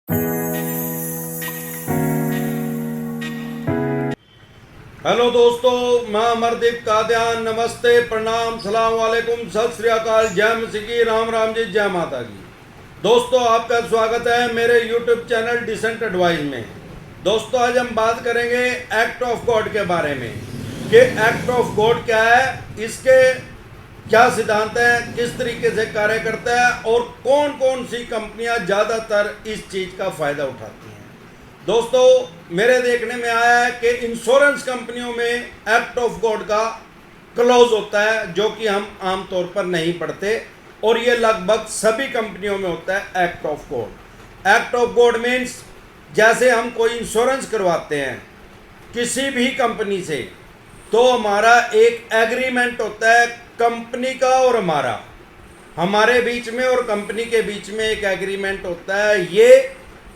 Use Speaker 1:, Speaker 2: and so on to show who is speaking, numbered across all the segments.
Speaker 1: Hello दोस्तों, मैं अमरदीप कादियान। नमस्ते, प्रणाम, सलाम वालेकुम, सत श्री अकाल, जय मसीह की, राम राम जी, जय माता की। दोस्तों, आपका स्वागत है मेरे यूट्यूब चैनल डिसेंट एडवाइस में। दोस्तों, आज हम बात करेंगे एक्ट ऑफ गॉड के बारे में कि एक्ट ऑफ गॉड क्या है, इसके क्या सिद्धांत हैं, किस तरीके से कार्य करता है और कौन कौन सी कंपनियां ज़्यादातर इस चीज़ का फ़ायदा उठाती हैं। दोस्तों, मेरे देखने में आया है कि इंश्योरेंस कंपनियों में एक्ट ऑफ गॉड का क्लॉज होता है जो कि हम आमतौर पर नहीं पढ़ते, और ये लगभग सभी कंपनियों में होता है act of God. Act of God means जैसे हम कोई इंश्योरेंस करवाते हैं किसी भी कंपनी से, तो हमारा एक एग्रीमेंट होता है कंपनी का और हमारे बीच में, और कंपनी के बीच में एक एग्रीमेंट होता है ये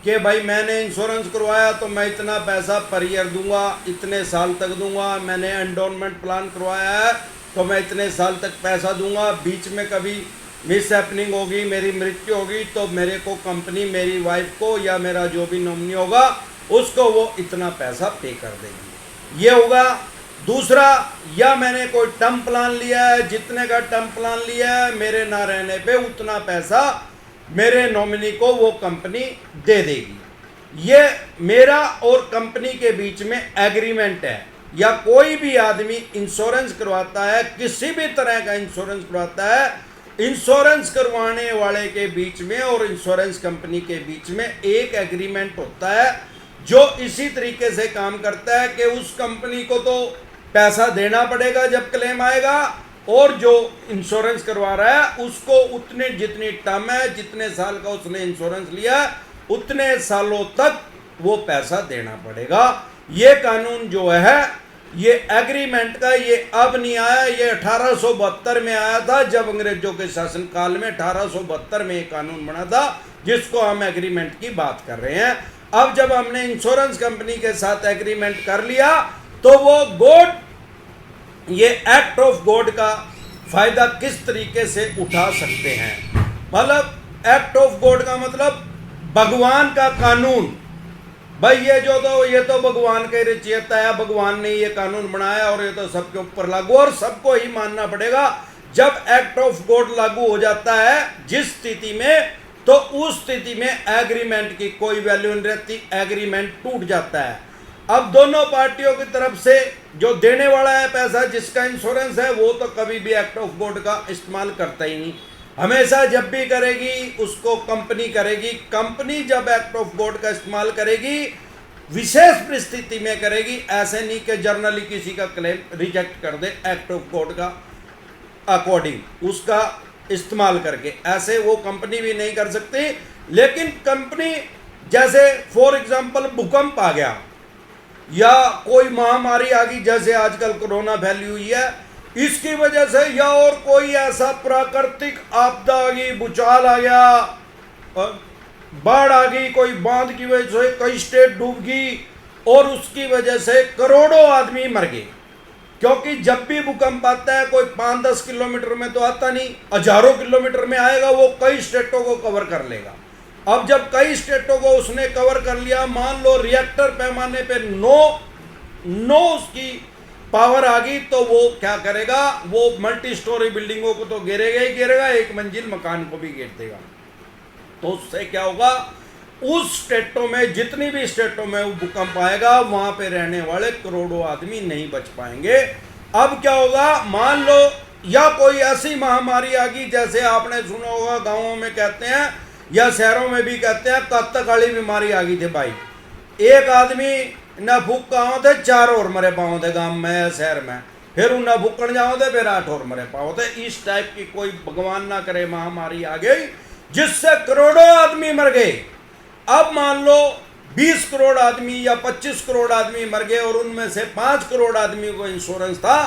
Speaker 1: कि भाई मैंने इंश्योरेंस करवाया तो मैं इतना पैसा पर ईयर दूंगा, इतने साल तक दूंगा। मैंने एंडोनमेंट प्लान करवाया है तो मैं इतने साल तक पैसा दूंगा। बीच में कभी मिस हैपनिंग होगी, मेरी मृत्यु होगी, तो मेरे को कंपनी मेरी वाइफ को या मेरा जो भी नॉमिनी होगा उसको वो इतना पैसा पे कर देगी। ये होगा। दूसरा, या मैंने कोई टर्म प्लान लिया है, जितने का टर्म प्लान लिया है मेरे ना रहने पे उतना पैसा मेरे नॉमिनी को वो कंपनी दे देगी। ये मेरा और कंपनी के बीच में एग्रीमेंट है। या कोई भी आदमी इंश्योरेंस करवाता है, किसी भी तरह का इंश्योरेंस करवाता है, इंश्योरेंस करवाने वाले के बीच में और इंश्योरेंस कंपनी के बीच में एक एग्रीमेंट होता है जो इसी तरीके से काम करता है कि उस कंपनी को तो पैसा देना पड़ेगा जब क्लेम आएगा, और जो इंश्योरेंस करवा रहा है उसको उतने जितनी टर्म है, जितने साल का उसने इंश्योरेंस लिया उतने सालों तक वो पैसा देना पड़ेगा। ये कानून जो है, ये एग्रीमेंट का, ये अब नहीं आया, ये 1872 में आया था, जब अंग्रेजों के शासनकाल में 1872 में ये कानून बना था जिसको हम एग्रीमेंट की बात कर रहे हैं। अब जब हमने इंश्योरेंस कंपनी के साथ एग्रीमेंट कर लिया तो वो गॉड, ये एक्ट ऑफ गॉड का फायदा किस तरीके से उठा सकते हैं। मतलब एक्ट ऑफ गॉड का मतलब भगवान का कानून। भाई ये तो भगवान का रचयिता है, भगवान ने ये कानून बनाया और ये तो सबके ऊपर लागू, और सबको ही मानना पड़ेगा। जब एक्ट ऑफ गॉड लागू हो जाता है जिस स्थिति में, तो उस स्थिति में एग्रीमेंट की कोई वैल्यू नहीं रहती, एग्रीमेंट टूट जाता है। अब दोनों पार्टियों की तरफ से जो देने वाला है पैसा, जिसका इंश्योरेंस है, वो तो कभी भी एक्ट ऑफ गॉड का इस्तेमाल करता ही नहीं। हमेशा जब भी करेगी उसको कंपनी करेगी। कंपनी जब एक्ट ऑफ गॉड का इस्तेमाल करेगी विशेष परिस्थिति में करेगी, ऐसे नहीं कि जर्नली किसी का क्लेम रिजेक्ट कर दे एक्ट ऑफ गॉड का अकॉर्डिंग उसका इस्तेमाल करके, ऐसे वो कंपनी भी नहीं कर सकती। लेकिन कंपनी, जैसे फॉर एग्जांपल भूकंप आ गया या कोई महामारी आ गई, जैसे आजकल कोरोना फैली हुई है, इसकी वजह से, या और कोई ऐसा प्राकृतिक आपदा आ गई, भूचाल आ गया, बाढ़ आ गई, कोई बांध की वजह से कई स्टेट डूब गई और उसकी वजह से करोड़ों आदमी मर गए। क्योंकि जब भी भूकंप आता है कोई 5-10 किलोमीटर में तो आता नहीं, हजारों किलोमीटर में आएगा, वो कई स्टेटों को कवर कर लेगा। अब जब कई स्टेटों को उसने कवर कर लिया, मान लो रिएक्टर पैमाने पे 9 उसकी पावर आ गई, तो वो क्या करेगा, वो मल्टी स्टोरी बिल्डिंगों को तो गिरेगा ही गिरेगा, एक मंजिल मकान को भी गिर देगा। तो उससे क्या होगा, उस स्टेटों में, जितनी भी स्टेटों में वो भूकंप आएगा वहां पे रहने वाले करोड़ों आदमी नहीं बच पाएंगे। अब क्या होगा, मान लो या कोई ऐसी महामारी आ गई, जैसे आपने सुना होगा गांवों में कहते हैं या शहरों में भी कहते हैं, कत्तक वाली बीमारी आ गई थी भाई। एक आदमी न फूक गाँव थे, 4 और मरे पाओ थे गांव में, शहर में, फिर न फूकण जाओ थे, फिर 8 और मरे पाओ थे। इस टाइप की कोई भगवान ना करे महामारी आ गई जिससे करोड़ों आदमी मर गए। अब मान लो 20 करोड़ आदमी या 25 करोड़ आदमी मर गए और उनमें से 5 करोड़ आदमी को इंश्योरेंस था,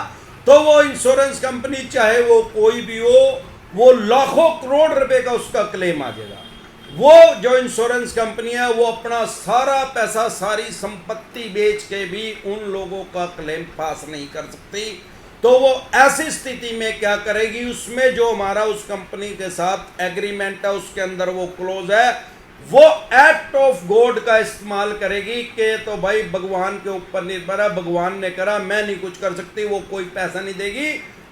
Speaker 1: तो वो इंश्योरेंस कंपनी चाहे वो कोई भी हो, वो लाखों करोड़ रुपए का उसका क्लेम आ जाएगा। वो जो इंश्योरेंस कंपनी है वो अपना सारा पैसा, सारी संपत्ति बेच के भी उन लोगों का क्लेम पास नहीं कर सकती। तो वो ऐसी स्थिति में क्या करेगी, उसमें जो हमारा उस कंपनी के साथ एग्रीमेंट है उसके अंदर वो क्लोज है वो एक्ट ऑफ गॉड का इस्तेमाल करेगी कि तो भाई भगवान के ऊपर निर्भर है, भगवान ने करा, मैं नहीं कुछ कर सकती, वो कोई पैसा नहीं देगी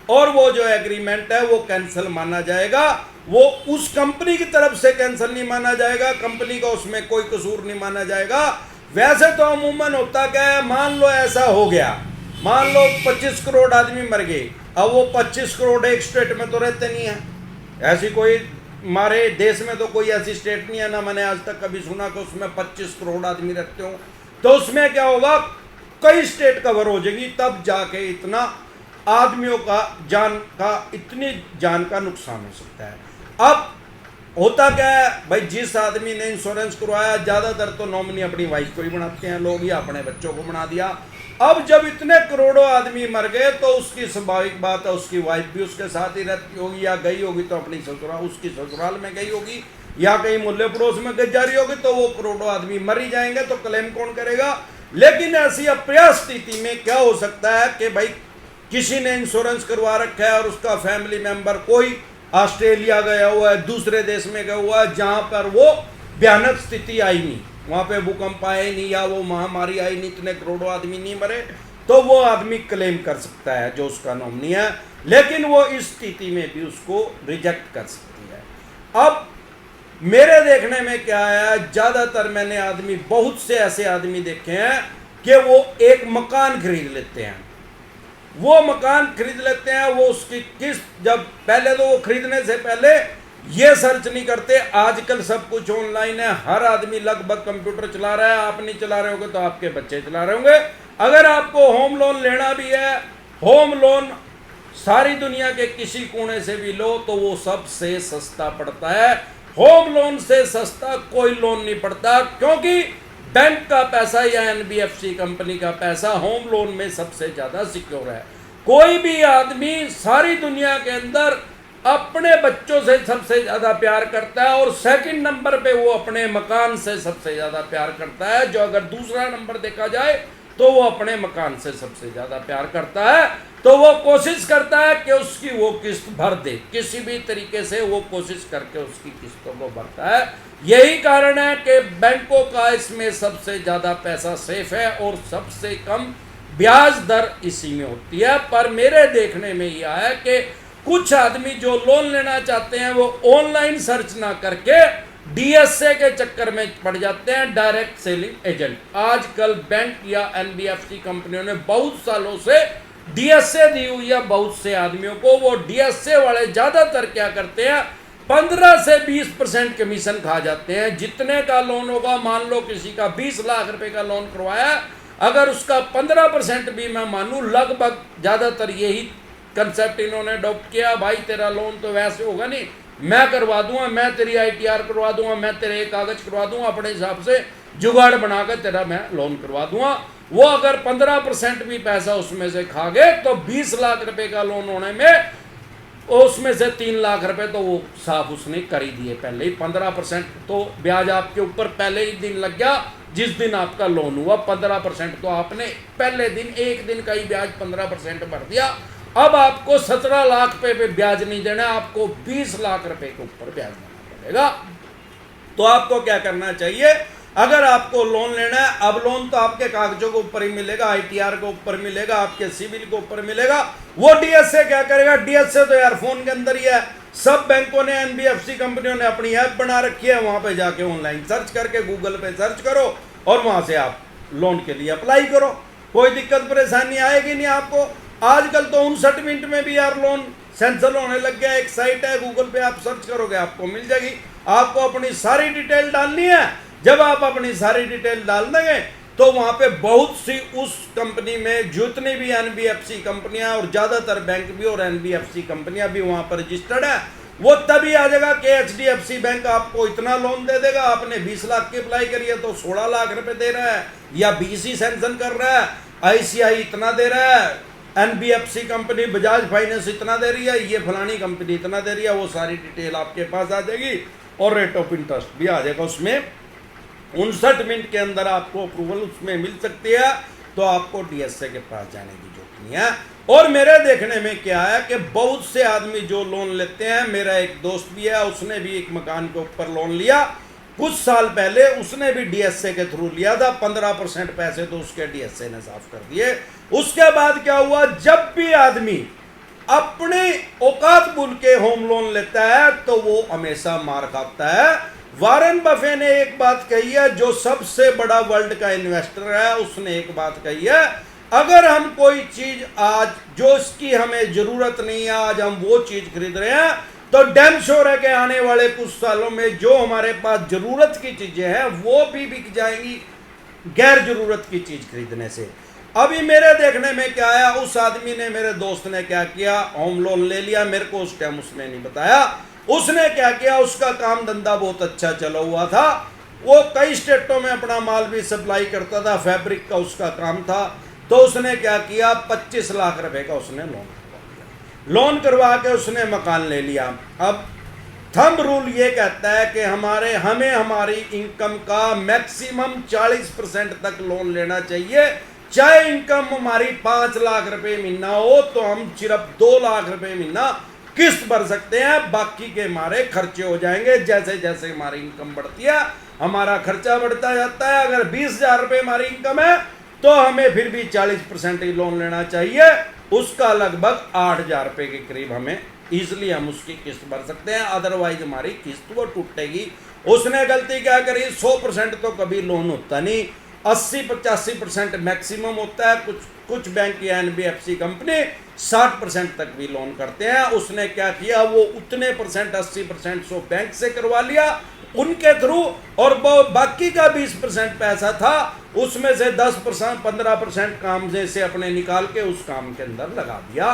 Speaker 1: और वो जो एग्रीमेंट है वो कैंसिल माना जाएगा। वो उस कंपनी की तरफ से कैंसिल नहीं माना जाएगा, कंपनी का उसमें कोई कसूर नहीं माना जाएगा। वैसे तो अमूमन होता क्या है, मान लो ऐसा हो गया, मान लो 25 करोड़ आदमी मर गए, अब वो 25 करोड़ एक स्टेट में तो रहते नहीं है, ऐसी कोई हमारे देश में तो कोई ऐसी स्टेट नहीं है, ना मैंने आज तक कभी सुना कि उसमें 25 करोड़ आदमी रहते हो। तो उसमें क्या होगा, कई स्टेट कवर हो जाएगी, तब जाके इतना आदमियों का इतनी जान का नुकसान हो सकता है। अब होता क्या है भाई, जिस आदमी ने इंश्योरेंस करवाया, ज्यादातर तो नॉमिनी अपनी वाइफ को ही बनाते हैं लोग, या अपने बच्चों को बना दिया। अब जब इतने करोड़ों आदमी मर गए तो उसकी स्वाभाविक बात है उसकी वाइफ भी उसके साथ ही रहती होगी, या गई होगी तो अपनी ससुराल, उसकी ससुराल में गई होगी, या कहीं मोहल्ले पड़ोस में गई जा रही होगी, तो वो करोड़ों आदमी मर ही जाएंगे, तो क्लेम कौन करेगा। लेकिन ऐसी अप्रयास स्थिति में क्या हो सकता है कि भाई किसी ने इंश्योरेंस करवा रखा है और उसका फैमिली मेंबर कोई ऑस्ट्रेलिया गया हुआ है, दूसरे देश में गया हुआ है, जहां पर वो भयानक स्थिति आई नहीं, वहां पे भूकंप आए नहीं या वो महामारी आई नहीं, इतने करोड़ों आदमी नहीं मरे, तो वो आदमी क्लेम कर सकता है जो उसका नॉमिनी है, लेकिन वो इस स्थिति में भी उसको रिजेक्ट कर सकती है। अब मेरे देखने में क्या है, ज्यादातर मैंने बहुत से ऐसे आदमी देखे हैं कि वो एक मकान खरीद लेते हैं, वो मकान खरीद लेते हैं, वो उसकी किस्त, जब पहले तो वो खरीदने से पहले ये सर्च नहीं करते, आजकल सब कुछ ऑनलाइन है, हर आदमी लगभग कंप्यूटर चला रहा है, आप नहीं चला रहे होगे तो आपके बच्चे चला रहे होंगे। अगर आपको होम लोन लेना भी है, होम लोन सारी दुनिया के किसी कोने से भी लो तो वो सबसे सस्ता पड़ता है, होम लोन से सस्ता कोई लोन नहीं पड़ता, क्योंकि बैंक का पैसा या एनबीएफसी कंपनी का पैसा होम लोन में सबसे ज्यादा सिक्योर है। कोई भी आदमी सारी दुनिया के अंदर अपने बच्चों से सबसे ज्यादा प्यार करता है और सेकंड नंबर पे वो अपने मकान से सबसे ज्यादा प्यार करता है, जो अगर दूसरा नंबर देखा जाए तो वो अपने मकान से सबसे ज्यादा प्यार करता है। तो वो कोशिश करता है कि उसकी वो किस्त भर दे, किसी भी तरीके से वो कोशिश करके उसकी किस्तों को भरता है। यही कारण है कि बैंकों का इसमें सबसे ज्यादा पैसा सेफ है और सबसे कम ब्याज दर इसी में होती है। पर मेरे देखने में यह है कि कुछ आदमी जो लोन लेना चाहते हैं वो ऑनलाइन सर्च ना करके डीएसए के चक्कर में पड़ जाते हैं, डायरेक्ट सेलिंग एजेंट। आजकल बैंक या एनबीएफसी कंपनियों ने बहुत सालों से डीएसए दी हुई है बहुत से आदमियों को। वो डीएसए वाले ज्यादातर क्या करते हैं, 15 से 20% कमीशन खा जाते हैं। जितने का लोन होगा, मान लो किसी का 20 लाख रुपए का लोन करवाया, अगर उसका 15% भी मैं मानूं, लगभग ज्यादातर यही कंसेप्ट इन्होंने अडॉप्ट किया, भाई तेरा लोन तो वैसे होगा नहीं, मैं करवा दूंगा, मैं तेरी आईटीआर करवा दूंगा, मैं तेरे कागज करवा दूंगा, अपने हिसाब से जुगाड़ बनाकर तेरा मैं लोन करवा दूंगा। वो अगर 15% भी पैसा उसमें से खा गए तो 20 लाख रुपए का लोन होने में उसमें से 3 लाख रुपए तो वो साफ उसने कर ही दिए पहले ही। 15% तो ब्याज आपके ऊपर पहले ही दिन लग गया, जिस दिन आपका लोन हुआ 15% तो आपने पहले दिन, एक दिन का ही ब्याज 15% भर दिया। अब आपको 17 लाख रुपए पे ब्याज नहीं देना, आपको 20 लाख रुपए के ऊपर ब्याज देना पड़ेगा। तो आपको क्या करना चाहिए, अगर आपको लोन लेना है, अब लोन तो आपके कागजों के ऊपर ही मिलेगा, आईटीआर के ऊपर मिलेगा, आपके सिविल के ऊपर मिलेगा। वो डीएसए क्या करेगा, डीएसए तो यार फोन के अंदर ही है। सब बैंकों ने, एनबीएफसी कंपनियों ने अपनी ऐप बना रखी है, वहां पे जाके ऑनलाइन सर्च करके गूगल पे सर्च करो और वहां से आप लोन के लिए अप्लाई करो, कोई दिक्कत परेशानी आएगी नहीं आपको। आजकल तो 59 मिनट में भी यार लोन सेंसर होने लग गया। एक साइट है, गूगल पे आप सर्च करोगे आपको मिल जाएगी। आपको अपनी सारी डिटेल डालनी है, जब आप अपनी सारी डिटेल डाल देंगे तो वहां पे बहुत सी उस कंपनी में जितनी भी एनबीएफसी कंपनियां और ज्यादातर बैंक भी और एनबीएफसी कंपनियां भी वहां पर रजिस्टर्ड है, वो तभी आ जाएगा कि एचडीएफसी बैंक आपको इतना लोन दे देगा। आपने 20 लाख की अप्लाई करी है तो 16 लाख रुपए दे रहा है, या 20 ही सैंक्शन कर रहा है, आईसीआई इतना दे रहा है, एनबीएफसी कंपनी बजाज फाइनेंस इतना दे रही है, ये फलानी कंपनी इतना दे रही है। वो सारी डिटेल आपके पास आ जाएगी और रेट ऑफ इंटरेस्ट भी आ जाएगा उसमें। 59 मिनट के अंदर आपको अप्रूवल उसमें मिल सकती है, तो आपको डीएसए के पास जाने की जरूरत नहीं है। और मेरे देखने में क्या है कि बहुत से आदमी जो लोन लेते हैं, मेरा एक दोस्त भी है, उसने भी एक मकान के ऊपर लोन लिया कुछ साल पहले उसने भी डीएसए के थ्रू लिया था, 15% पैसे तो उसके डीएसए ने साफ कर दिए। उसके बाद क्या हुआ, जब भी आदमी अपने औकात भूल के होम लोन लेता है तो वो हमेशा मार खाता है। वॉरेन बफे ने एक बात कही है, जो सबसे बड़ा वर्ल्ड का इन्वेस्टर है, उसने एक बात कही है, अगर हम कोई चीज आज जो इसकी हमें जरूरत नहीं है, आज हम वो चीज खरीद रहे हैं, तो डैम श्योर है कि आने वाले कुछ सालों में जो हमारे पास जरूरत की चीजें हैं वो भी बिक जाएंगी गैर जरूरत की चीज खरीदने से। अभी मेरे देखने में क्या आया, उस आदमी ने, मेरे दोस्त ने क्या किया, होम लोन ले लिया। मेरे को उस टाइम उसने नहीं बताया। उसने क्या किया, उसका काम धंधा बहुत अच्छा चला हुआ था, वो कई स्टेटों में अपना माल भी सप्लाई करता था, फैब्रिक का उसका काम था। तो उसने क्या किया, 25 लाख रुपए का उसने लोन करवा के उसने मकान ले लिया। अब थंब रूल ये कहता है कि हमें हमारी इनकम का मैक्सिमम 40% तक लोन लेना चाहिए। चाहे इनकम हमारी 5 लाख रुपए महीना हो तो हम सिर्फ 2 लाख रुपए महीना किस्त भर सकते हैं, बाकी के हमारे खर्चे हो जाएंगे। जैसे जैसे हमारी इनकम बढ़ती है हमारा खर्चा बढ़ता जाता है। अगर 20,000 रुपए हमारी इनकम है तो हमें फिर भी 40% ही लोन लेना चाहिए। उसका लगभग 8,000 रुपए के करीब हमें इजिली हम उसकी किस्त भर सकते हैं, अदरवाइज हमारी किस्त वो टूटेगी। उसने गलती क्या करी, 100% तो कभी लोन होता नहीं, 80-85% मैक्सिमम होता है। कुछ बैंक या एनबीएफसी कंपनी 60% तक भी लोन करते हैं। उसने क्या किया, वो उतने परसेंट 80% सो बैंक से करवा लिया उनके थ्रू, और बाकी का 20% पैसा था उसमें से 10% 15% काम से अपने निकाल के उस काम के अंदर लगा दिया।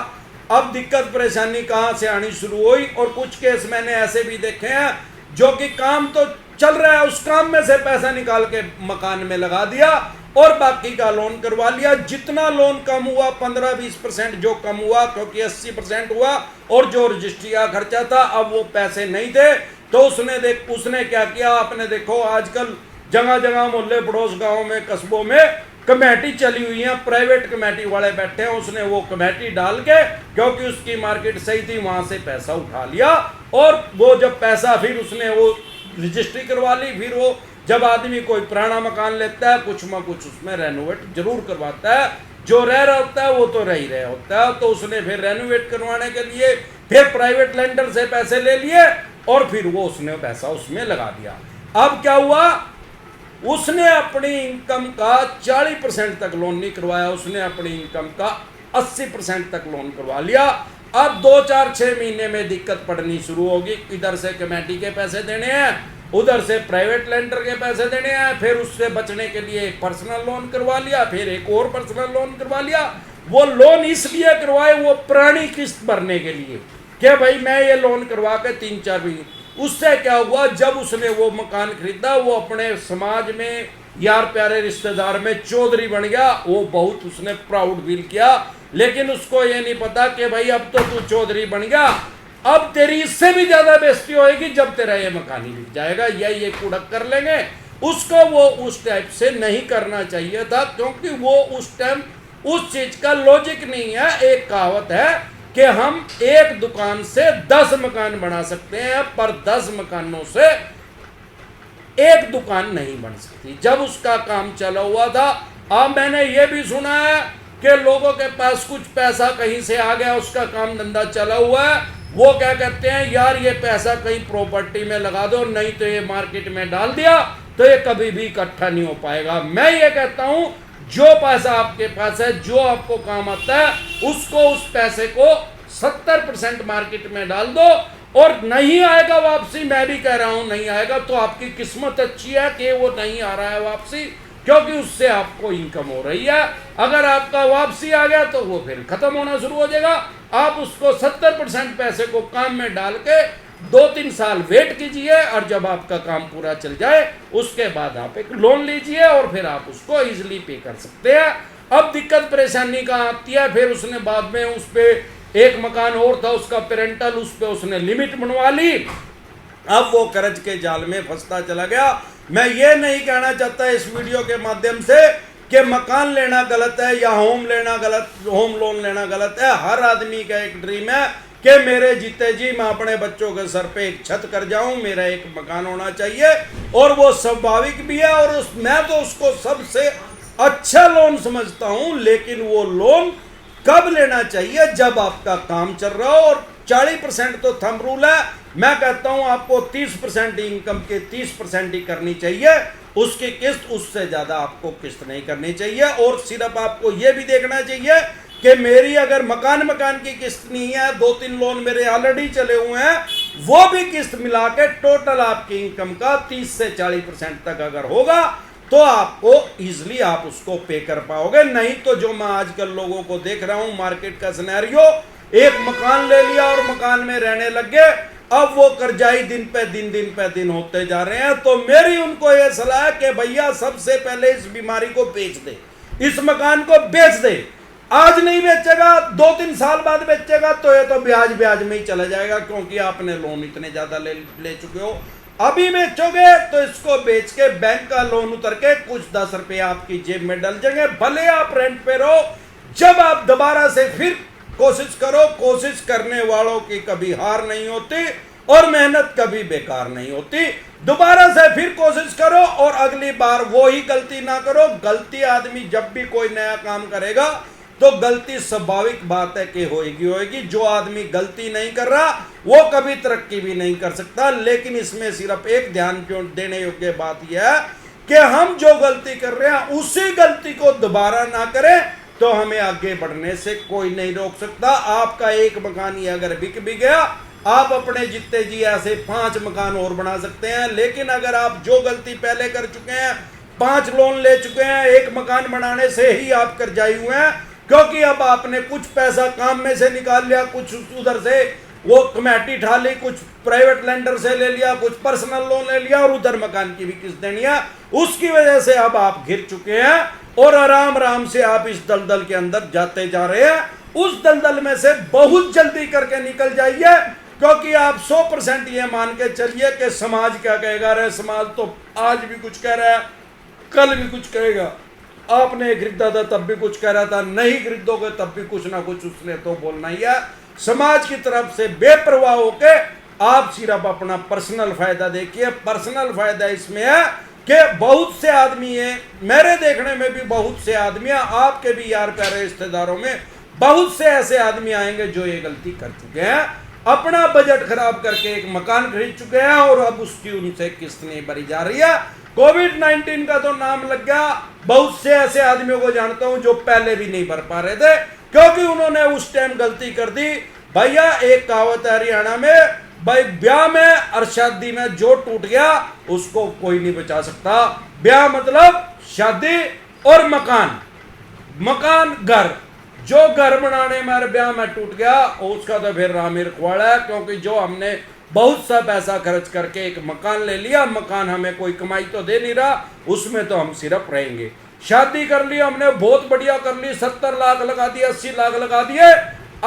Speaker 1: अब दिक्कत परेशानी कहां से आनी शुरू हुई, और कुछ केस मैंने ऐसे भी देखे हैं जो कि काम तो चल रहा है, उस काम में से पैसा निकाल के मकान में लगा दिया और बाकी का लोन करवा लिया। जितना लोन कम हुआ 15-20% जो कम हुआ, क्योंकि 80% हुआ, और जो रजिस्ट्री का खर्चा था अब वो पैसे नहीं थे। तो उसने क्या किया, आपने देखो आजकल जगह जगह मोहल्ले पड़ोस गांव में कस्बों में कमेटी चली हुई है, प्राइवेट कमेटी वाले बैठे हैं। उसने वो कमेटी डाल के, क्योंकि उसकी मार्केट सही थी, वहां से पैसा उठा लिया, और वो जब पैसा फिर उसने वो रजिस्ट्री करवा ली। फिर वो जब आदमी कोई पुराना मकान लेता है कुछ न कुछ उसमें रेनोवेट जरूर करवाता है, जो रह रहा होता है वो तो रह ही रहा होता है। तो उसने फिर रेनोवेट करवाने के लिए फिर प्राइवेट लेंडर से पैसे ले लिए और फिर वो उसने पैसा उसमें लगा दिया। अब क्या हुआ, उसने अपनी इनकम का 40% तक लोन नहीं करवाया, उसने अपनी इनकम का 80% तक लोन करवा लिया। अब 2-4-6 महीने में दिक्कत पड़नी शुरू होगी। इधर से कमेटी के पैसे देने हैं, उधर से प्राइवेट लेंडर के पैसे देने हैं, फिर उससे बचने के लिए एक पर्सनल लोन करवा लिया, फिर एक और पर्सनल लोन करवा लिया। वो लोन इसलिए करवाए, वो पुरानी किस्त भरने के लिए, कि भाई मैं ये लोन करवा के 3-4 महीने। उससे क्या हुआ, जब उसने वो मकान खरीदा वो अपने समाज में यार प्यारे रिश्तेदार में चौधरी बन गया। वो बहुत उसने प्राउड फील किया, लेकिन उसको ये नहीं पता कि भाई अब तो तू चौधरी बन गया, अब तेरी इससे भी ज्यादा बेइज्जती होएगी जब तेरा ये मकान ही बिक जाएगा या ये कुड़क कर लेंगे। उसको वो उस टाइप से नहीं करना चाहिए था, क्योंकि वो उस टाइम उस चीज का लॉजिक नहीं है। एक कहावत है कि हम एक दुकान से 10 मकान बना सकते हैं, पर 10 मकानों से एक दुकान नहीं बन सकती। जब उसका काम चला हुआ था, अब मैंने ये भी सुना है कि लोगों के पास कुछ पैसा कहीं से आ गया, उसका काम धंधा चला हुआ है, वो क्या कहते हैं, यार ये पैसा कहीं प्रॉपर्टी में लगा दो, नहीं तो ये मार्केट में डाल दिया तो ये कभी भी इकट्ठा नहीं हो पाएगा। मैं ये कहता हूं, जो पैसा आपके पास है, जो आपको काम आता है, उसको उस पैसे को 70% मार्केट में डाल दो, और नहीं आएगा वापसी, मैं भी कह रहा हूं नहीं आएगा तो आपकी किस्मत अच्छी है कि वो नहीं आ रहा है वापसी, क्योंकि उससे आपको इनकम हो रही है। अगर आपका वापसी आ गया तो वो फिर खत्म होना शुरू हो जाएगा। आप उसको 70% पैसे को काम में डाल के 2-3 साल वेट कीजिए, और जब आपका काम पूरा चल जाए उसके बाद आप एक लोन लीजिए और फिर आप उसको इजिली पे कर सकते हैं। अब दिक्कत परेशानी कहाँ आती है, फिर उसने बाद में उस पर एक मकान और था उसका पेरेंटल, उस पर उसने लिमिट बनवा ली। अब वो कर्ज के जाल में फंसता चला गया। मैं ये नहीं कहना चाहता इस वीडियो के माध्यम से कि मकान लेना गलत है या होम लोन लेना गलत है। हर आदमी का एक ड्रीम है कि मेरे जीते जी मैं अपने बच्चों के सर पे एक छत कर जाऊं, मेरा एक मकान होना चाहिए। और वो स्वाभाविक भी है, और मैं तो उसको सबसे अच्छा लोन समझता हूं। लेकिन वो लोन कब लेना चाहिए? जब आपका काम चल रहा हो। और 40% तो थंब रूल है। मैं कहता हूं आपको 30% इनकम के 30% ही करनी चाहिए, उसकी किस्त, उससे ज्यादा आपको किस्त नहीं करनी चाहिए। और सिर्फ आपको यह भी देखना चाहिए कि मेरी अगर मकान की किस्त नहीं है, 2-3 लोन मेरे ऑलरेडी चले हुए हैं, वो भी किस्त मिला के टोटल आपकी इनकम का 30 से 40% तक अगर होगा तो आपको इजिली आप उसको पे कर पाओगे। नहीं तो जो मैं आजकल लोगों को देख रहा हूं मार्केट का सिनेरियो, एक मकान ले लिया और मकान में रहने लग गए, अब वो कर्जाई दिन पे दिन होते जा रहे हैं। तो मेरी उनको यह सलाह है कि भैया सबसे पहले इस बीमारी को बेच दे, इस मकान को बेच दे। आज नहीं बेचेगा, 2-3 साल बाद बेचेगा तो ये तो ब्याज में ही चला जाएगा, क्योंकि आपने लोन इतने ज्यादा ले चुके हो। अभी बेचोगे तो इसको बेच के बैंक का लोन उतर के कुछ 10 रुपए आपकी जेब में डल जाएंगे, भले आप रेंट पे रहो। जब आप दोबारा से फिर कोशिश करो, कोशिश करने वालों की कभी हार नहीं होती और मेहनत कभी बेकार नहीं होती। दोबारा से फिर कोशिश करो और अगली बार वो ही गलती ना करो। गलती आदमी जब भी कोई नया काम करेगा तो गलती स्वाभाविक बात है कि होगी। जो आदमी गलती नहीं कर रहा वो कभी तरक्की भी नहीं कर सकता। लेकिन इसमें सिर्फ एक ध्यान देने योग्य बात यह है कि हम जो गलती कर रहे हैं उसी गलती को दोबारा ना करें, तो हमें आगे बढ़ने से कोई नहीं रोक सकता। आपका एक मकान ही अगर बिक भी गया, आप अपने जितने जी ऐसे 5 मकान और बना सकते हैं। लेकिन अगर आप जो गलती पहले कर चुके हैं, 5 लोन ले चुके हैं, एक मकान बनाने से ही आप कर्जाई हुए हैं, क्योंकि अब आपने कुछ पैसा काम में से निकाल लिया, कुछ उधर से वो कमेटी उठा ली, कुछ प्राइवेट लेंडर से ले लिया, कुछ पर्सनल लोन ले लिया और उधर मकान की भी किस्त देनी है। उसकी वजह से अब आप घिर चुके हैं और आराम से आप इस दलदल के अंदर जाते जा रहे हैं। उस दलदल में से बहुत जल्दी करके निकल जाइए, क्योंकि आप 100% ये मान के चलिए कि समाज क्या कहेगा। रे समाज तो आज भी कुछ कह रहा है, कल भी कुछ कहेगा। आपने खरीदा था तब भी कुछ कह रहा था, नहीं खरीदोगे तब भी कुछ ना कुछ उसने तो बोलना ही है। समाज की तरफ से बेपरवाह होके आप सिर्फ अपना पर्सनल फायदा देखिए। पर्सनल फायदा इसमें है कि बहुत से आदमी है, मेरे देखने में भी बहुत से आदमी, आपके भी यार प्यारे रिश्तेदारों में बहुत से ऐसे आदमी आएंगे जो ये गलती कर चुके हैं, अपना बजट खराब करके एक मकान खरीद चुके हैं और अब उसकी उनसे किस्त नहीं भरी जा रही है। कोविड-19 का तो नाम लग गया, बहुत से ऐसे आदमियों को जानता हूं जो पहले भी नहीं भर पा रहे थे, क्योंकि उन्होंने उस टाइम गलती कर दी। भैया एक कहावत है हरियाणा में, भाई ब्याह में और शादी में जो टूट गया उसको कोई नहीं बचा सकता। ब्याह मतलब शादी और मकान घर, जो घर बनाने में ब्याह में टूट गया उसका तो फिर रामी रखवाड़ा है, क्योंकि जो हमने बहुत सा पैसा खर्च करके एक मकान ले लिया, मकान हमें कोई कमाई तो दे नहीं रहा, उसमें तो हम सिर्फ रहेंगे। शादी कर ली हमने, बहुत बढ़िया कर ली, 70 लाख लगा दिए, 80 लाख लगा दिए।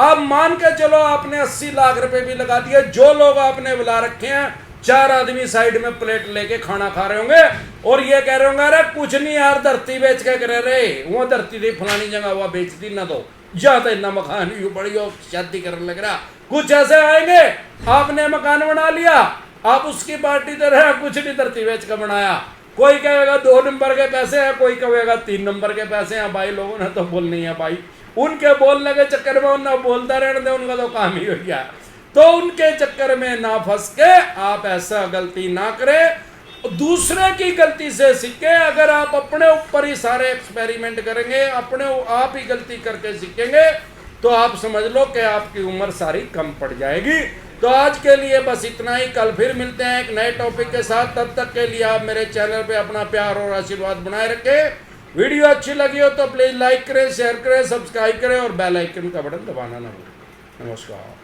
Speaker 1: अब मान के चलो आपने 80 लाख रुपए भी लगा दिए, जो लोग आपने बुला रखे हैं 4 आदमी साइड में प्लेट लेके खाना खा रहे होंगे और ये कह रहे होंगे अरे कुछ नहीं यार, धरती बेच के करे रहे, वो धरती थी फलानी जगह वो बेच दी ना, तो जाते इतना मकान यू बड़ी हो शादी करने लग रहा। कुछ ऐसे आएंगे, आपने मकान बना लिया, आप उसकी पार्टी दे रहे हैं, कुछ नहीं धरती बेच के बनाया। कोई कहेगा 2 नंबर के पैसे हैं, कोई कहेगा 3 नंबर के पैसे हैं। भाई लोगों ने तो बोलनी है भाई, उनके बोलने के चक्कर में उन्हें बोलता रहने दे, उनका तो काम ही हो गया। तो उनके चक्कर में ना फंस के आप ऐसा गलती ना करें, दूसरे की गलती से सीखे। अगर आप अपने ऊपर ही सारे एक्सपेरिमेंट करेंगे, अपने आप ही गलती करके सीखेंगे, तो आप समझ लो कि आपकी उम्र सारी कम पड़ जाएगी। तो आज के लिए बस इतना ही, कल फिर मिलते हैं एक नए टॉपिक के साथ। तब तक के लिए आप मेरे चैनल पे अपना प्यार और आशीर्वाद बनाए रखें। वीडियो अच्छी लगी हो तो प्लीज़ लाइक करें, शेयर करें, सब्सक्राइब करें और बेल आइकन का बटन दबाना ना भूलें। नमस्कार।